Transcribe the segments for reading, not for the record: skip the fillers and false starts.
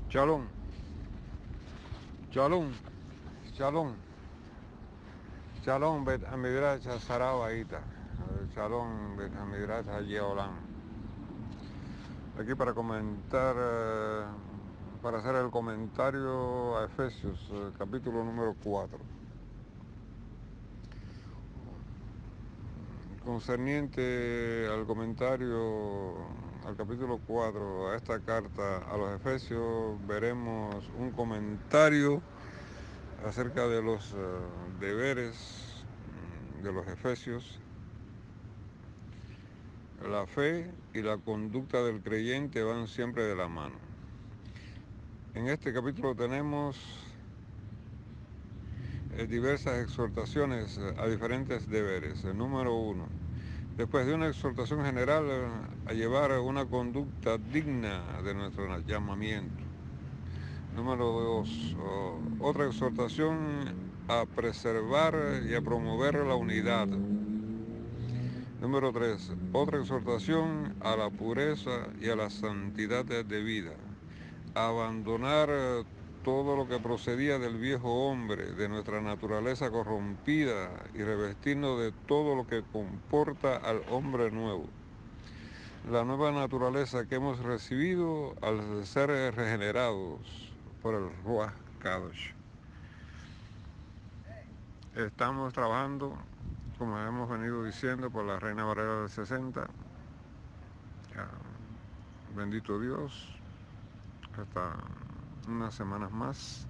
Shalom, shalom, shalom, shalom, Bet Amidrash Sarabaita, shalom, Bet Amidrash Yeolam. Aquí para comentar, para hacer el comentario a Efesios, capítulo número 4, concerniente al comentario al capítulo 4, a esta carta a los Efesios, veremos un comentario acerca de los deberes de los Efesios. La fe y la conducta del creyente van siempre de la mano. En este capítulo tenemos diversas exhortaciones a diferentes deberes. El número 1, después de una exhortación general a llevar una conducta digna de nuestro llamamiento. Número 2, otra exhortación a preservar y a promover la unidad. Número 3, otra exhortación a la pureza y a la santidad de vida. Abandonar todo lo que procedía del viejo hombre, de nuestra naturaleza corrompida, y revestirnos de todo lo que comporta al hombre nuevo. La nueva naturaleza que hemos recibido al ser regenerados por el Ruach Kadosh. Estamos trabajando, como hemos venido diciendo, por la Reina Valera del 60. Bendito Dios, hasta unas semanas más.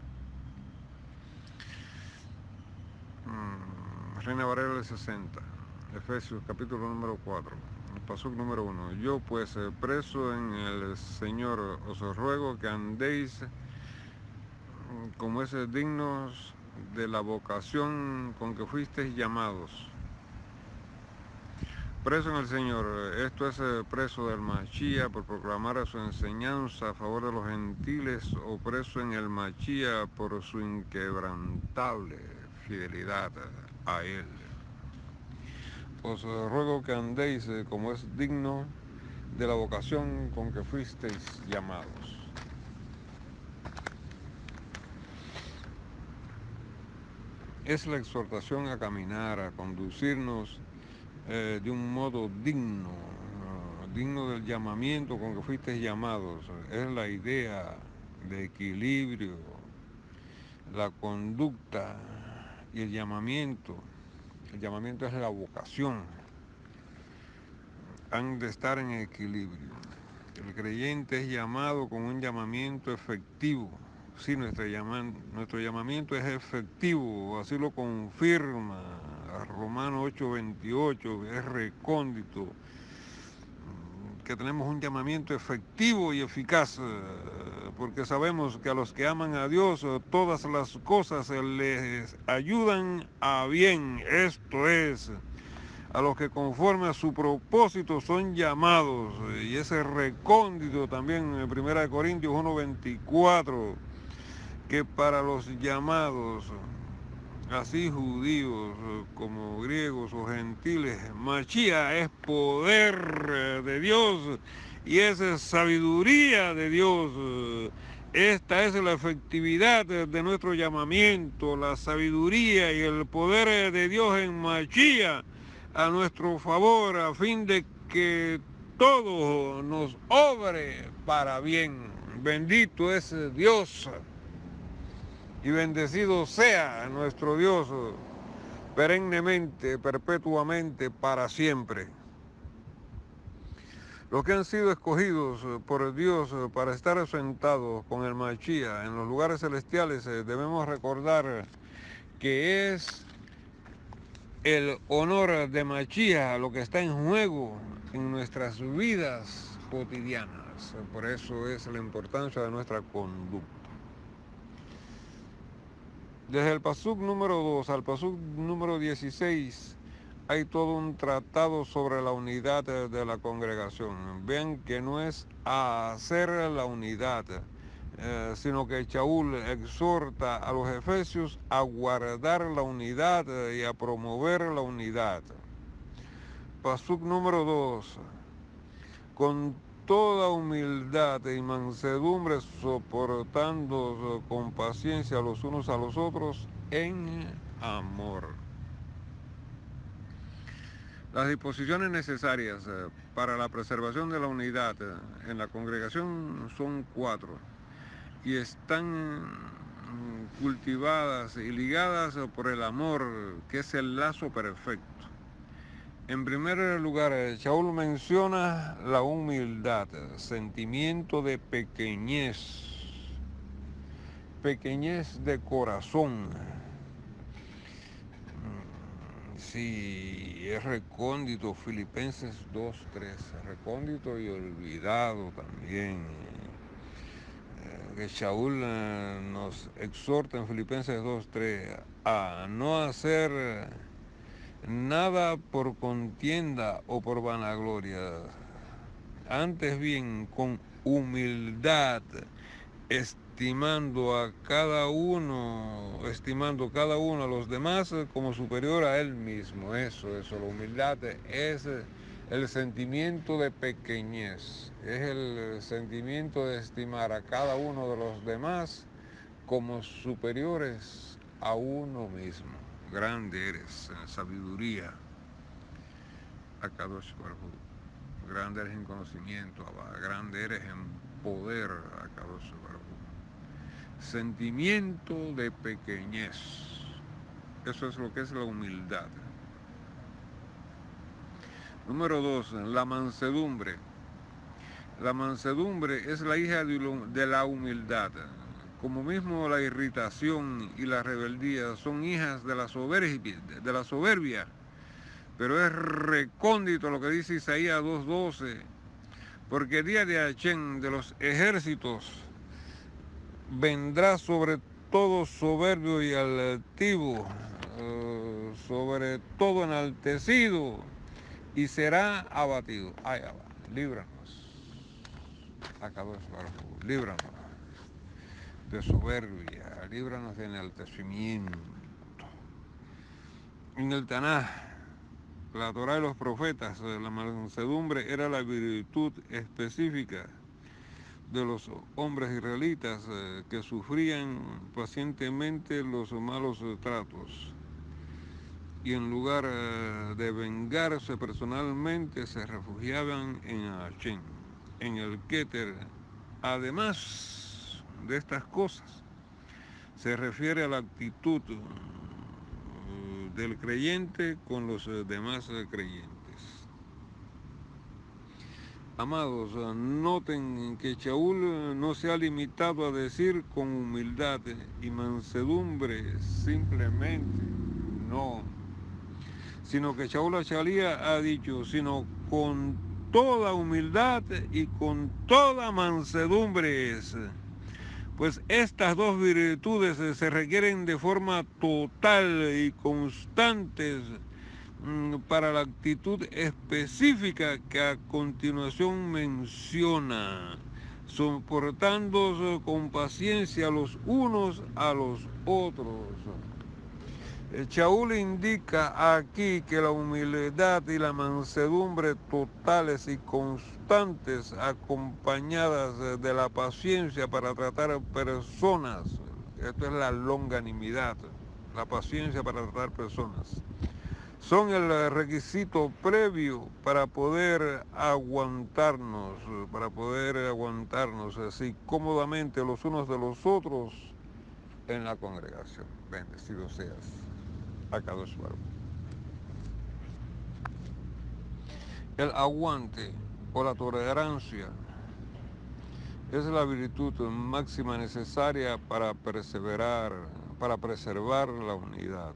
Reina Valera del 60, Efesios capítulo número 4, pasuk número 1. Yo pues, preso en el Señor, os ruego que andéis como es dignos de la vocación con que fuisteis llamados. Preso en el Señor, esto es preso del Machía por proclamar su enseñanza a favor de los gentiles, o preso en el Machía por su inquebrantable fidelidad a Él. Os ruego que andéis como es digno de la vocación con que fuisteis llamados. Es la exhortación a caminar, a conducirnos de un modo digno, digno del llamamiento con que fuisteis llamados. Es la idea de equilibrio, la conducta y el llamamiento. El llamamiento es la vocación. Han de estar en equilibrio. El creyente es llamado con un llamamiento efectivo. Sí, nuestro llamamiento es efectivo, así lo confirma Romanos 8:28, es recóndito, que tenemos un llamamiento efectivo y eficaz, porque sabemos que a los que aman a Dios todas las cosas les ayudan a bien, esto es, a los que conforme a su propósito son llamados, y ese recóndito también en 1 Corintios 1:24, que para los llamados, así judíos como griegos o gentiles, Machía es poder de Dios y es sabiduría de Dios. Esta es la efectividad de nuestro llamamiento, la sabiduría y el poder de Dios en Machía a nuestro favor, a fin de que todo nos obre para bien. Bendito es Dios y bendecido sea nuestro Dios perennemente, perpetuamente, para siempre. Los que han sido escogidos por Dios para estar sentados con el Machía en los lugares celestiales, debemos recordar que es el honor de Machía lo que está en juego en nuestras vidas cotidianas. Por eso es la importancia de nuestra conducta. Desde el pasuk número 2 al pasuk número 16 hay todo un tratado sobre la unidad de la congregación. Vean que no es a hacer la unidad, sino que Shaul exhorta a los efesios a guardar la unidad y a promover la unidad. Pasuk número 2. Con toda humildad y mansedumbre, soportando con paciencia los unos a los otros en amor. Las disposiciones necesarias para la preservación de la unidad en la congregación son 4 y están cultivadas y ligadas por el amor, que es el lazo perfecto. En primer lugar, Shaul menciona la humildad, sentimiento de pequeñez de corazón. Sí, es recóndito, Filipenses 2:3, recóndito y olvidado también. Que Shaul nos exhorta en Filipenses 2:3 a no hacer nada por contienda o por vanagloria, antes bien con humildad, estimando cada uno a los demás como superior a él mismo. Eso, la humildad es el sentimiento de pequeñez, es el sentimiento de estimar a cada uno de los demás como superiores a uno mismo. Grande eres en sabiduría, Akadosh Baruj Hu. Grande eres en conocimiento, Abba. Grande eres en poder, Akadosh Baruj Hu. Sentimiento de pequeñez. Eso es lo que es la humildad. Número 2, la mansedumbre. La mansedumbre es la hija de la humildad. Como mismo la irritación y la rebeldía son hijas de la soberbia, pero es recóndito lo que dice Isaías 2:12, porque el día de Hachén de los ejércitos vendrá sobre todo soberbio y altivo, sobre todo enaltecido, y será abatido. Ay, Abba, líbranos, Akadosh Baruj Hu, líbranos de soberbia, líbranos de enaltecimiento. En el Tanaj, la Torá y los profetas, la mansedumbre era la virtud específica de los hombres israelitas que sufrían pacientemente los malos tratos, y en lugar de vengarse personalmente se refugiaban en Hachén, en el Keter. Además de estas cosas, se refiere a la actitud del creyente con los demás creyentes. Amados, noten que Shaul no se ha limitado a decir con humildad y mansedumbre simplemente, no, sino que Shaul Achalía ha dicho, sino con toda humildad y con toda mansedumbre. Pues estas dos virtudes se requieren de forma total y constante para la actitud específica que a continuación menciona, soportándose con paciencia los unos a los otros. Shaul indica aquí que la humildad y la mansedumbre totales y constantes, acompañadas de la paciencia para tratar personas, esto es la longanimidad, la paciencia para tratar personas, son el requisito previo para poder aguantarnos así cómodamente los unos de los otros en la congregación. Bendecido seas, Akadosh Baruj Hu. El aguante o la tolerancia es la virtud máxima necesaria para preservar la unidad.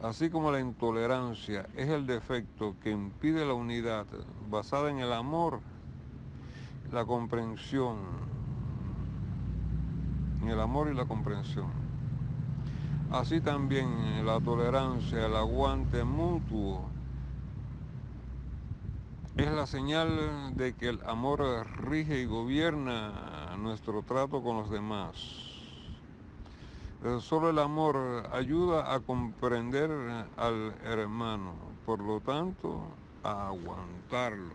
Así como la intolerancia es el defecto que impide la unidad basada en el amor, la comprensión, en el amor y la comprensión. Así también la tolerancia, el aguante mutuo, es la señal de que el amor rige y gobierna nuestro trato con los demás. Solo el amor ayuda a comprender al hermano, por lo tanto, a aguantarlo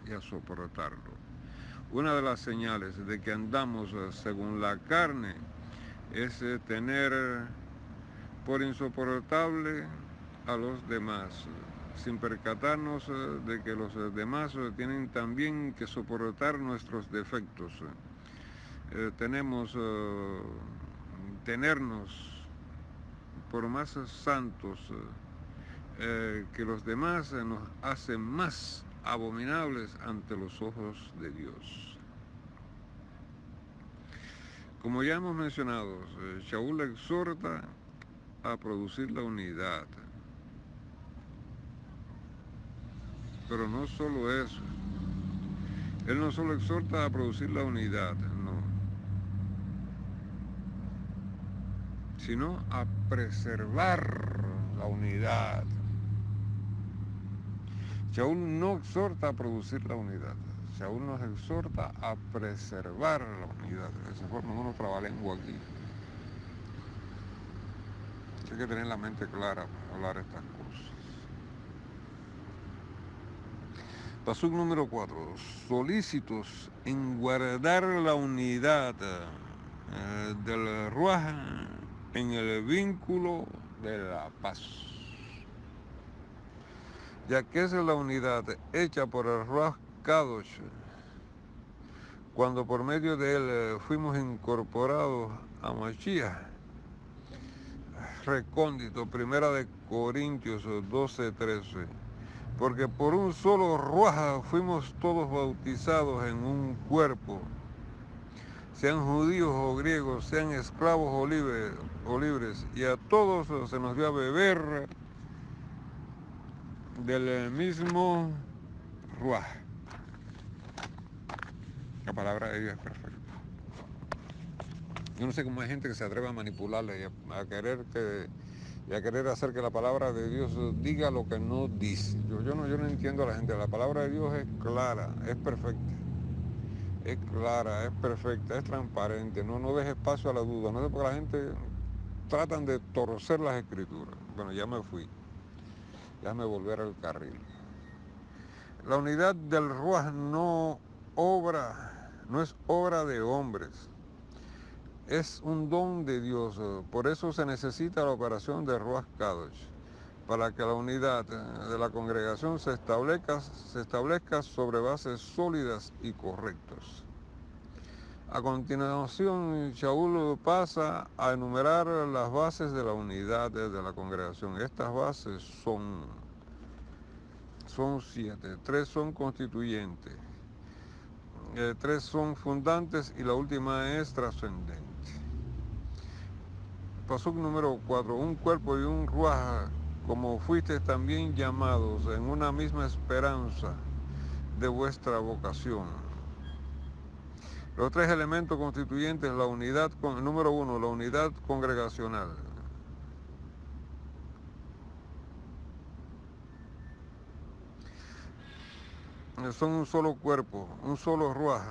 y a soportarlo. Una de las señales de que andamos según la carne es tener por insoportable a los demás, sin percatarnos de que los demás tienen también que soportar nuestros defectos. Tenemos tenernos por más santos que los demás nos hacen más abominables ante los ojos de Dios. Como ya hemos mencionado, Shaul exhorta a producir la unidad. Pero no solo eso. Él no solo exhorta a producir la unidad, no, sino a preservar la unidad. Shaul no exhorta a producir la unidad. Shaul nos exhorta a preservar la unidad. De esa forma uno trabalengua aquí. Hay que tener la mente clara para hablar estas cosas. Pasuk número 4. Solícitos en guardar la unidad del Ruaj en el vínculo de la paz. Ya que esa es la unidad hecha por el Ruaj Kadosh, cuando por medio de él fuimos incorporados a Mashiach. Recóndito, primera de Corintios 12:13. Porque por un solo Ruaj fuimos todos bautizados en un cuerpo, sean judíos o griegos, sean esclavos o libres, y a todos se nos dio a beber del mismo Ruaj. La palabra de Dios es perfecta. Yo no sé cómo hay gente que se atreve a manipularla y a querer hacer que la palabra de Dios diga lo que no dice. Yo no entiendo a la gente. La palabra de Dios es clara, es perfecta. Es clara, es perfecta, es transparente. No deje espacio a la duda. No sé por qué la gente tratan de torcer las escrituras. Bueno, ya me fui. Déjame volver al carril. La unidad del Ruaj no es obra de hombres. Es un don de Dios, por eso se necesita la operación de Ruaj Kadosh, para que la unidad de la congregación se establezca sobre bases sólidas y correctas. A continuación, Shaul pasa a enumerar las bases de la unidad de la congregación. Estas bases son 7, 3 son constituyentes, 3 son fundantes y la última es trascendente. Pasuk número 4, un cuerpo y un Ruaj, como fuisteis también llamados en una misma esperanza de vuestra vocación. Los 3 elementos constituyentes, la unidad, número 1, la unidad congregacional. Son un solo cuerpo, un solo Ruaj,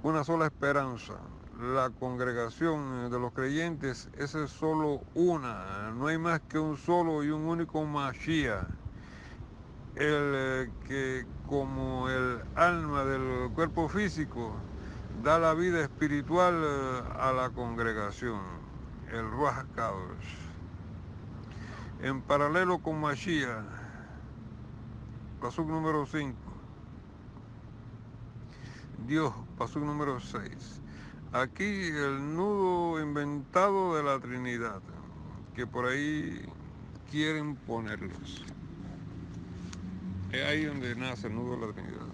una sola esperanza. La congregación de los creyentes es solo una, no hay más que un solo y un único Mashiach, el que como el alma del cuerpo físico da la vida espiritual a la congregación, el Ruaj Kadosh. En paralelo con Mashiach, pasuk número 5, Dios, pasuk número 6. Aquí el nudo inventado de la Trinidad, que por ahí quieren ponerlos. Es ahí donde nace el nudo de la Trinidad.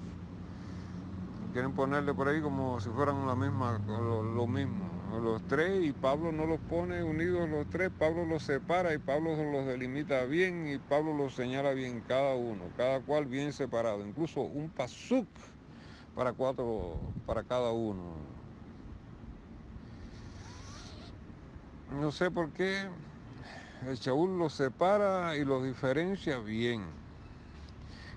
Quieren ponerle por ahí como si fueran la misma, lo mismo. Los 3, y Pablo no los pone unidos los 3, Pablo los separa y Pablo los delimita bien y Pablo los señala bien cada uno, cada cual bien separado. Incluso un pasuk para cada uno. No sé por qué el Shaul los separa y los diferencia bien.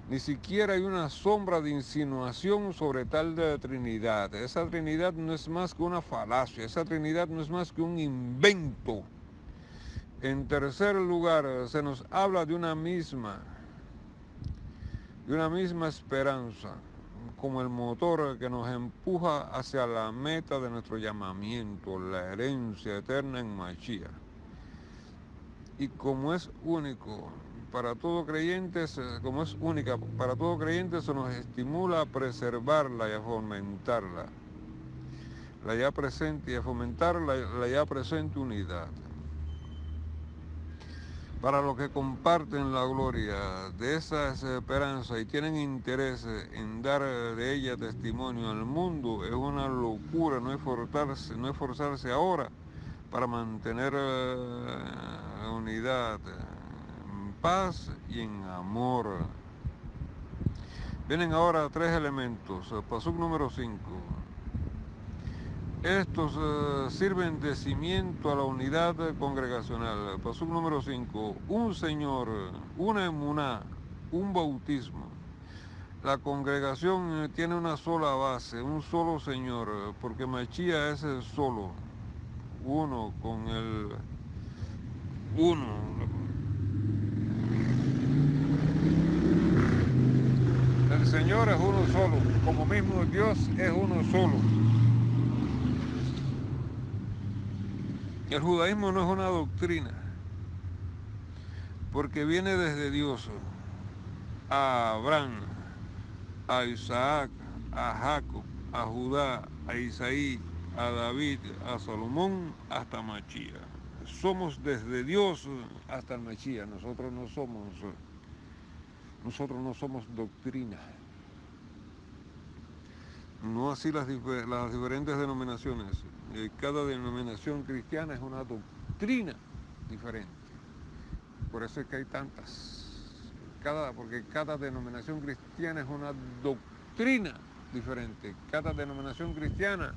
Ni siquiera hay una sombra de insinuación sobre tal de Trinidad. Esa Trinidad no es más que una falacia, esa Trinidad no es más que un invento. En tercer lugar, se nos habla de una misma esperanza. como el motor que nos empuja hacia la meta de nuestro llamamiento, la herencia eterna en Mashiach. Y como es único para todo creyente, como es única para todo creyente, se nos estimula a preservarla y a fomentarla, la ya presente y a fomentar la ya presente unidad. Para los que comparten la gloria de esa esperanza y tienen interés en dar de ella testimonio al mundo, es una locura no esforzarse ahora para mantener unidad, en paz y en amor. Vienen ahora 3 elementos. Pasuk número 5. Estos sirven de cimiento a la unidad congregacional. Pasuk número 5. Un Señor, una emuná, un bautismo. La congregación tiene una sola base, un solo Señor, porque Mashiach es el solo, uno con el uno. El Señor es uno solo, como mismo Dios es uno solo. El judaísmo no es una doctrina, porque viene desde Dios a Abraham, a Isaac, a Jacob, a Judá, a Isaí, a David, a Salomón, hasta Mashiach. Somos desde Dios hasta el Mashiach. Nosotros no somos doctrina. No así las diferentes denominaciones. Cada denominación cristiana es una doctrina diferente. Por eso es que hay tantas. Porque cada denominación cristiana es una doctrina diferente. Cada denominación cristiana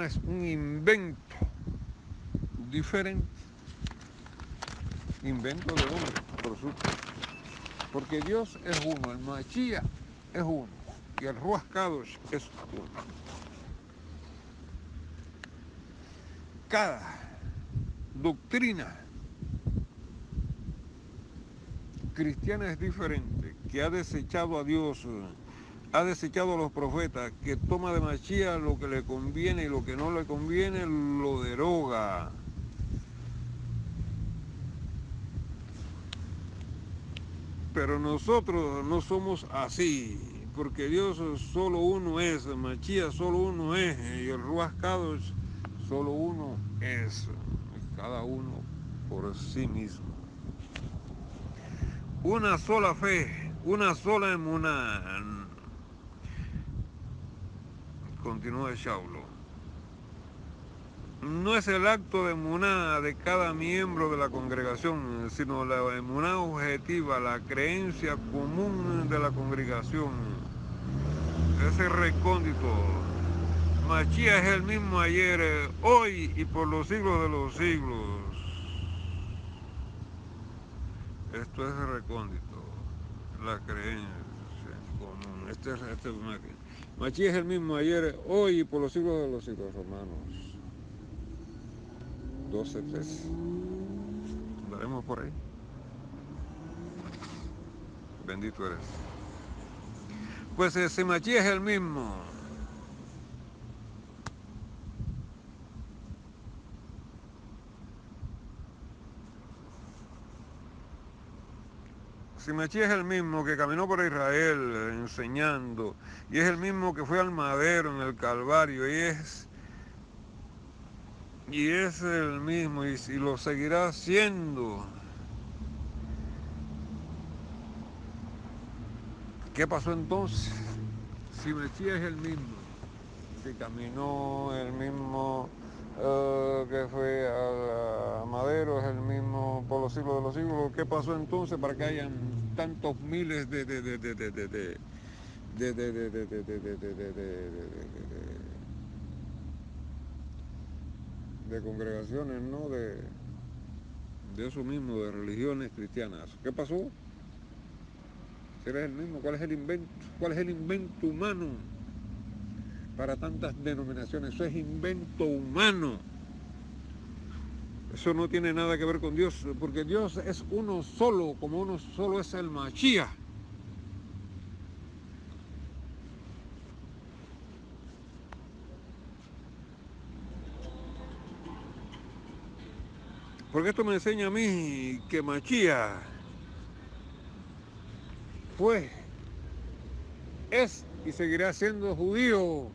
es un invento diferente. Invento de hombre, por supuesto. Porque Dios es uno, el Mashiach es uno y el Ruach Kadosh es uno. Cada doctrina cristiana es diferente, que ha desechado a Dios, ha desechado a los profetas, que toma de Mashiach lo que le conviene y lo que no le conviene lo deroga. Pero nosotros no somos así, porque Dios solo uno es, Mashiach solo uno es, y el Ruach Kadosh solo uno es, cada uno por sí mismo. Una sola fe, una sola emuná. Continúa Shaulo. No es el acto de emuná de cada miembro de la congregación, sino la emuná objetiva, la creencia común de la congregación. Ese recóndito. Mashiach es el mismo ayer, hoy y por los siglos de los siglos. Esto es recóndito, la creencia común. Mashiach es el mismo ayer, hoy y por los siglos de los siglos, Romanos 12:3. Andaremos por ahí. Bendito eres. Pues ese Mashiach es el mismo. Si Mashiach es el mismo que caminó por Israel enseñando, y es el mismo que fue al madero en el Calvario, y es el mismo, y lo seguirá siendo. ¿Qué pasó entonces? Si Mashiach es el mismo, que caminó, el mismo que fue al madero, es el mismo por los siglos de los siglos, ¿qué pasó entonces para que hayan tantos miles de congregaciones, ¿no? De eso mismo, de religiones cristianas? ¿Qué pasó? Si eres el mismo, ¿cuál es el invento? ¿Cuál es el invento humano para tantas denominaciones? Eso es invento humano. Eso no tiene nada que ver con Dios, porque Dios es uno solo, como uno solo es el Mashiach. Porque esto me enseña a mí que Mashiach fue, es y seguirá siendo judío.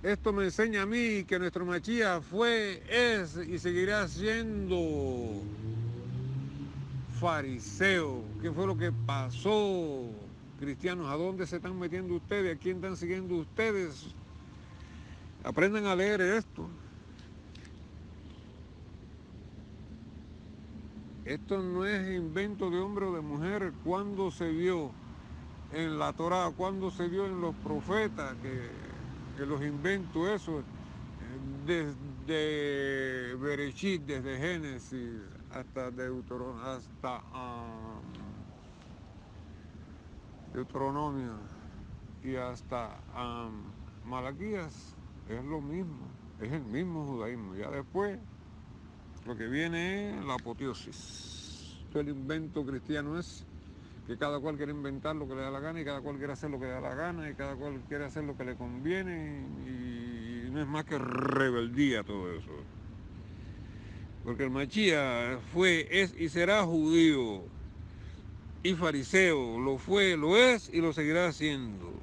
Esto me enseña a mí que nuestro Mashiach fue, es y seguirá siendo fariseo. ¿Qué fue lo que pasó, cristianos? ¿A dónde se están metiendo ustedes? ¿A quién están siguiendo ustedes? Aprendan a leer esto. Esto no es invento de hombre o de mujer. ¿Cuándo se vio en la Torá? ¿Cuándo se vio en los profetas que los inventos eso? Desde Bereshit, desde Génesis hasta Deuteronomio y hasta Malaquías, es lo mismo, es el mismo judaísmo. Ya después lo que viene es la apoteosis. El invento cristiano es que cada cual quiere inventar lo que le da la gana y cada cual quiere hacer lo que le da la gana y cada cual quiere hacer lo que le conviene y no es más que rebeldía todo eso. Porque el Mashiach fue, es y será judío y fariseo, lo fue, lo es y lo seguirá siendo.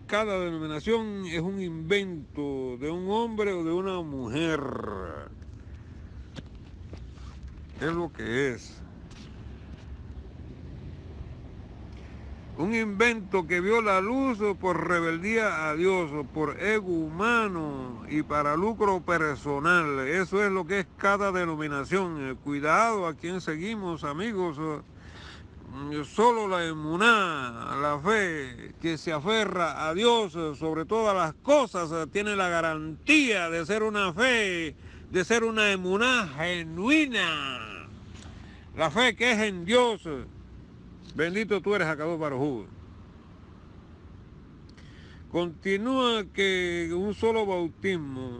Cada denominación es un invento de un hombre o de una mujer. Es lo que es. Un invento que vio la luz por rebeldía a Dios, por ego humano y para lucro personal. Eso es lo que es cada denominación. Cuidado a quien seguimos, amigos. Solo la emuná, la fe que se aferra a Dios sobre todas las cosas, tiene la garantía de ser una fe, de ser una emuná genuina. La fe que es en Dios. Bendito tú eres, Akadosh Baruj Hu. Continúa que un solo bautismo,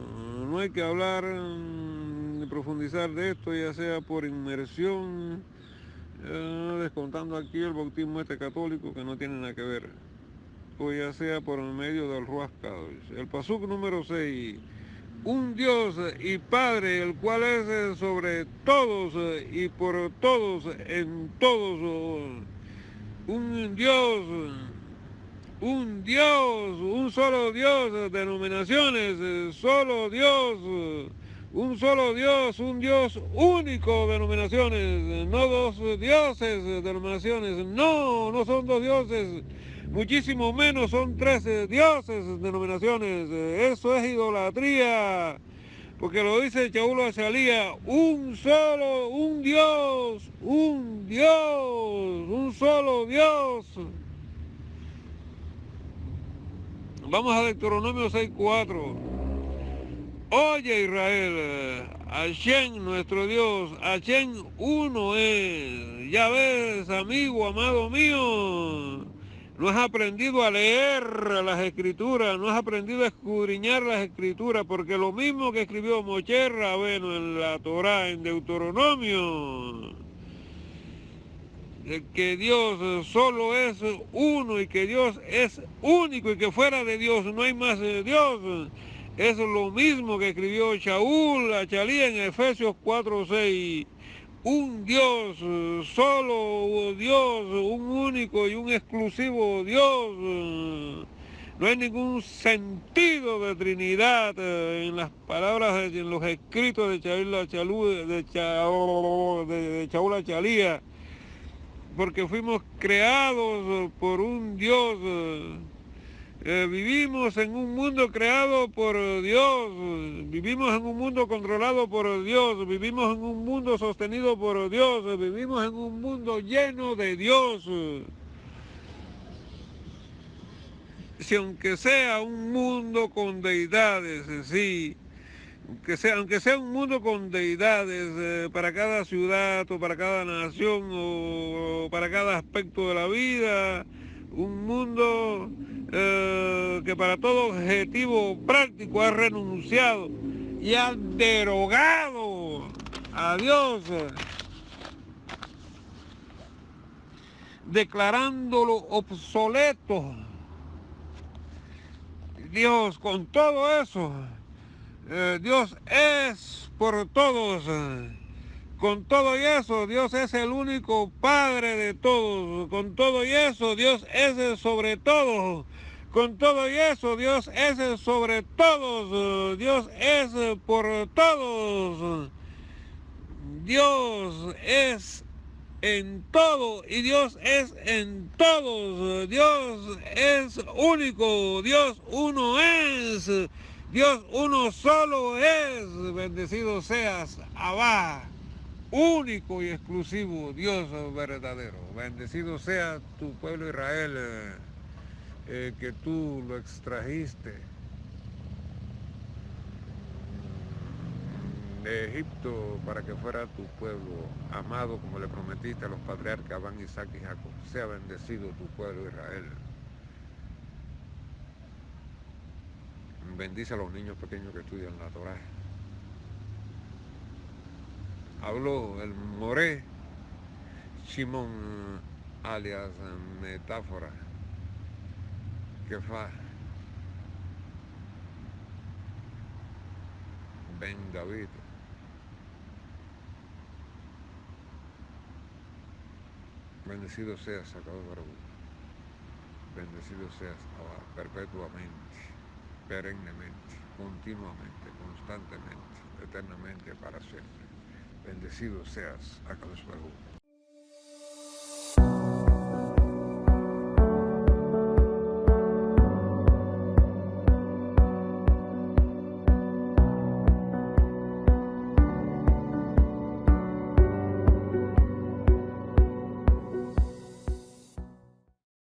no hay que hablar ni profundizar de esto, ya sea por inmersión, descontando aquí el bautismo católico que no tiene nada que ver, o ya sea por medio del Ruach Kadosh. El pasuk número 6, un Dios y Padre, el cual es sobre todos y por todos, en todos, un Dios, un solo Dios, denominaciones, solo Dios, un solo Dios, un Dios único, denominaciones, no dos dioses, denominaciones, no son dos dioses, muchísimo menos son tres dioses, denominaciones, eso es idolatría. Porque lo dice Shaul Achalía, un solo, un Dios, un solo Dios. Vamos a Deuteronomio 6:4. Oye Israel, Hashem nuestro Dios, Hashem uno es. Ya ves, amigo, amado mío, no has aprendido a leer las escrituras, no has aprendido a escudriñar las escrituras, porque lo mismo que escribió Moshe Rabeno en la Torá, en Deuteronomio, que Dios solo es uno y que Dios es único y que fuera de Dios no hay más Dios. Es lo mismo que escribió Shaul Achalía en Efesios 4:6. Un Dios, solo Dios, un único y un exclusivo Dios. No hay ningún sentido de Trinidad en las palabras, en los escritos de Shaul Achalía, porque fuimos creados por un Dios. Vivimos en un mundo creado por Dios, vivimos en un mundo controlado por Dios, vivimos en un mundo sostenido por Dios, vivimos en un mundo lleno de Dios. Si aunque sea un mundo con deidades, sí, aunque sea un mundo con deidades para cada ciudad o para cada nación o para cada aspecto de la vida, un mundo que para todo objetivo práctico ha renunciado y ha derogado a Dios, declarándolo obsoleto. Dios, con todo eso, Dios es por todos. Con todo y eso, Dios es el único Padre de todos. Con todo y eso, Dios es sobre todo. Con todo y eso, Dios es sobre todos. Dios es por todos. Dios es en todo y Dios es en todos. Dios es único. Dios uno es. Dios uno solo es. Bendecido seas, Abba, único y exclusivo Dios verdadero. Bendecido sea tu pueblo Israel, que tú lo extrajiste de Egipto para que fuera tu pueblo amado, como le prometiste a los patriarcas Abraham, Isaac y Jacob. Sea bendecido tu pueblo Israel. Bendice a los niños pequeños que estudian la Torá. Habló el Moré Shimon, alias Metáfora, que fa Ben David. Bendecido seas, Sacador Barbu. Bendecido seas, Abba, perpetuamente, perennemente, continuamente, constantemente, eternamente, para siempre. Bendecido seas, Sacador Barbu.